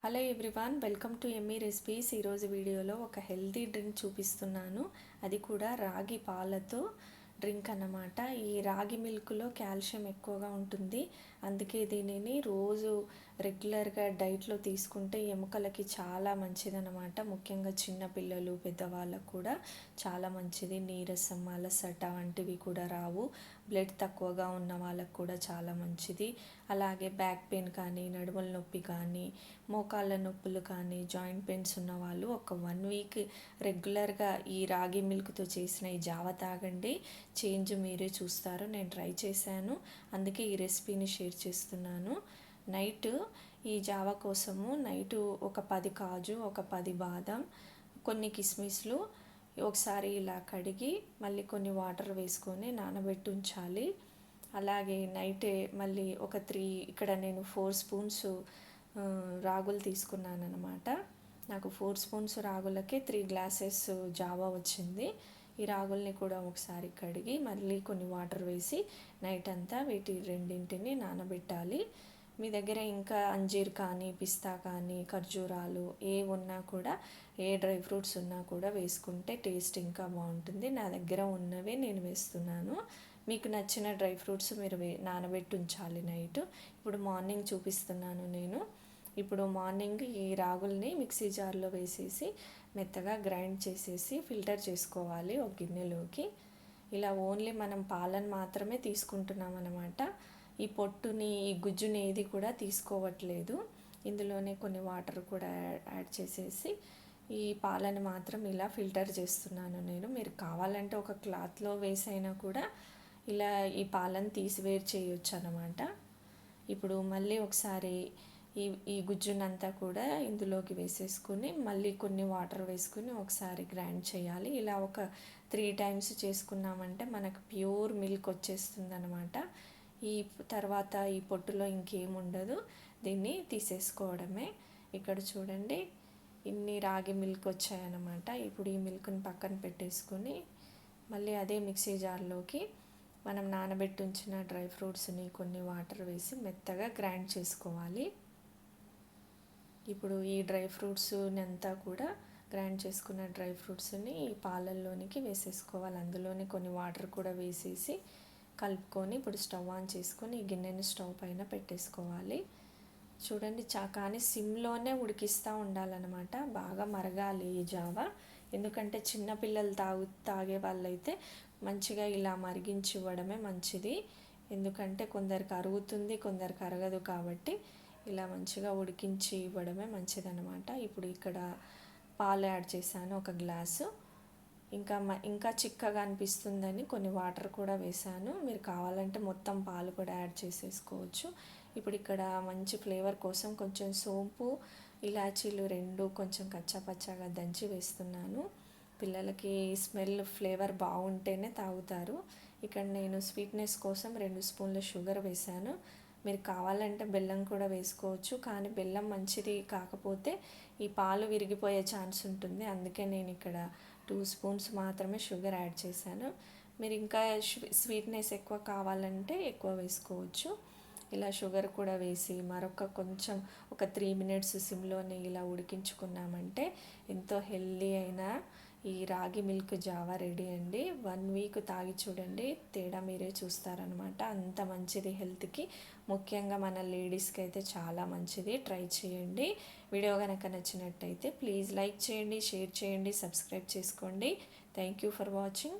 Hello everyone, welcome to Emmy recipes. ఈరోజు వీడియోలో ఒక హెల్తీ డ్రింక్ చూపిస్తున్నాను. అది కూడా రాగి పాలతో డ్రింక్ అన్నమాట. ఈ రాగి మిల్క్లో కాల్షియం ఎక్కువగా ఉంటుంది. అందుకే దీనిని రోజు రెగ్యులర్గా డైట్లో తీసుకుంటే ఎముకలకి చాలా మంచిదన్నమాట. ముఖ్యంగా చిన్నపిల్లలు, పెద్దవాళ్ళకు కూడా చాలా మంచిది. నీరసం, అలసట వంటివి కూడా రావు. బ్లడ్ తక్కువగా ఉన్న వాళ్ళకు కూడా చాలా మంచిది. అలాగే బ్యాక్ పెయిన్ కానీ, నడుముల నొప్పి కానీ, మోకాళ్ళ నొప్పులు కానీ, జాయింట్ పెయిన్స్ ఉన్న వాళ్ళు ఒక 1 వీక్ రెగ్యులర్గా ఈ రాగి మిల్క్తో చేసిన ఈ జావ తాగండి. చేంజ్ మీరే చూస్తారు. నేను ట్రై చేశాను, అందుకే ఈ రెసిపీని షేర్ చేస్తున్నాను. నైట్ ఈ జావ కోసము నైటు ఒక 10 కాజు, ఒక 10 బాదం, కొన్ని కిస్మిస్లు ఒకసారి ఇలా కడిగి మళ్ళీ కొన్ని వాటర్ వేసుకొని నానబెట్టి ఉంచాలి. అలాగే నైటే మళ్ళీ ఒక 3, ఇక్కడ నేను 4 స్పూన్స్ రాగులు తీసుకున్నాను అనమాట. నాకు 4 స్పూన్స్ రాగులకి 3 గ్లాసెస్ జావా వచ్చింది. ఈ రాగుల్ని కూడా ఒకసారి కడిగి మళ్ళీ కొన్ని వాటర్ వేసి నైట్ అంతా వీటి రెండింటిని నానబెట్టాలి. మీ దగ్గర ఇంకా అంజీర్ కానీ, పిస్తా కానీ, ఖర్జూరాలు ఏ ఉన్నా కూడా, ఏ డ్రై ఫ్రూట్స్ ఉన్నా కూడా వేసుకుంటే టేస్ట్ ఇంకా బాగుంటుంది. నా దగ్గర ఉన్నవే నేను వేస్తున్నాను. మీకు నచ్చిన డ్రై ఫ్రూట్స్ మీరు నానబెట్టి ఉంచాలి నైట్. ఇప్పుడు మార్నింగ్ చూపిస్తున్నాను నేను. ఇప్పుడు మార్నింగ్ ఈ రాగుల్ని మిక్సీ జార్లో వేసేసి మెత్తగా గ్రైండ్ చేసేసి ఫిల్టర్ చేసుకోవాలి ఒక గిన్నెలోకి. ఇలా ఓన్లీ మనం పాలను మాత్రమే తీసుకుంటున్నాం అన్నమాట. ఈ పొట్టుని, ఈ గుజ్జుని ఏది కూడా తీసుకోవట్లేదు. ఇందులోనే కొన్ని వాటర్ కూడా యాడ్ చేసేసి ఈ పాలను మాత్రం ఇలా ఫిల్టర్ చేస్తున్నాను నేను. మీరు కావాలంటే ఒక క్లాత్లో వేసైనా కూడా ఇలా ఈ పాలను తీసి వేరు చేయొచ్చు అన్నమాట. ఇప్పుడు మళ్ళీ ఒకసారి ఈ గుజ్జునంతా కూడా ఇందులోకి వేసేసుకుని మళ్ళీ కొన్ని వాటర్ వేసుకుని ఒకసారి గ్రైండ్ చేయాలి. ఇలా ఒక 3 టైమ్స్ చేసుకున్నామంటే మనకు ప్యూర్ మిల్క్ వచ్చేస్తుంది అనమాట. ఈ తర్వాత ఈ పొట్టులో ఇంకేముండదు, దీన్ని తీసేసుకోవడమే. ఇక్కడ చూడండి, ఇన్ని రాగి మిల్క్ వచ్చాయన్నమాట. ఇప్పుడు ఈ మిల్క్ని పక్కన పెట్టేసుకొని మళ్ళీ అదే మిక్సీ జార్లోకి మనం నానబెట్టి ఉంచిన డ్రై ఫ్రూట్స్ని కొన్ని వాటర్ వేసి మెత్తగా గ్రైండ్ చేసుకోవాలి. ఇప్పుడు ఈ డ్రై ఫ్రూట్స్ని అంతా కూడా గ్రైండ్ చేసుకున్న డ్రై ఫ్రూట్స్ని ఈ పాలల్లోనికి వేసేసుకోవాలి. అందులోని కొన్ని వాటర్ కూడా వేసేసి కలుపుకొని ఇప్పుడు స్టవ్ ఆన్ చేసుకొని ఈ గిన్నెని స్టవ్ పైన పెట్టేసుకోవాలి. చూడండి, కానీ సిమ్లోనే ఉడికిస్తూ ఉండాలన్నమాట. బాగా మరగాలి ఈ జావ. ఎందుకంటే చిన్నపిల్లలు తాగే వాళ్ళైతే మంచిగా ఇలా మరిగించి ఇవ్వడమే మంచిది. ఎందుకంటే కొందరికి అరుగుతుంది, కొందరికి అరగదు. కాబట్టి ఇలా మంచిగా ఉడికించి ఇవ్వడమే మంచిదన్నమాట. ఇప్పుడు ఇక్కడ పాలు యాడ్ చేశాను, ఒక గ్లాసు. ఇంకా చిక్కగా అనిపిస్తుందని కొన్ని వాటర్ కూడా వేసాను. మీరు కావాలంటే మొత్తం పాలు కూడా యాడ్ చేసేసుకోవచ్చు. ఇప్పుడు ఇక్కడ మంచి ఫ్లేవర్ కోసం కొంచెం సోంపు, ఇలాచీలు 2 కొంచెం కచ్చాపచ్చాగా దంచి వేస్తున్నాను. పిల్లలకి స్మెల్, ఫ్లేవర్ బాగుంటేనే తాగుతారు. ఇక్కడ నేను స్వీట్నెస్ కోసం 2 స్పూన్ల షుగర్ వేసాను. మీరు కావాలంటే బెల్లం కూడా వేసుకోవచ్చు, కానీ బెల్లం మంచిది కాకపోతే ఈ పాలు విరిగిపోయే ఛాన్స్ ఉంటుంది. అందుకే నేను ఇక్కడ 2 స్పూన్స్ మాత్రమే షుగర్ యాడ్ చేశాను. మీరు ఇంకా స్వీట్నెస్ ఎక్కువ కావాలంటే ఎక్కువ వేసుకోవచ్చు. ఇలా షుగర్ కూడా వేసి కొంచెం ఒక 3 మినిట్స్ సిమ్లోనే ఇలా ఉడికించుకున్నామంటే ఎంతో హెల్దీ అయిన ఈ రాగి మిల్క్ జావా రెడీ అండి. 1 వీక్ తాగి చూడండి, తేడా మీరే చూస్తారనమాట. అంత మంచిది హెల్త్కి. ముఖ్యంగా మన లేడీస్కి అయితే చాలా మంచిది. ట్రై చేయండి. వీడియో కనుక నచ్చినట్టయితే ప్లీజ్ లైక్ చేయండి, షేర్ చేయండి, సబ్స్క్రైబ్ చేసుకోండి. Thank you for watching.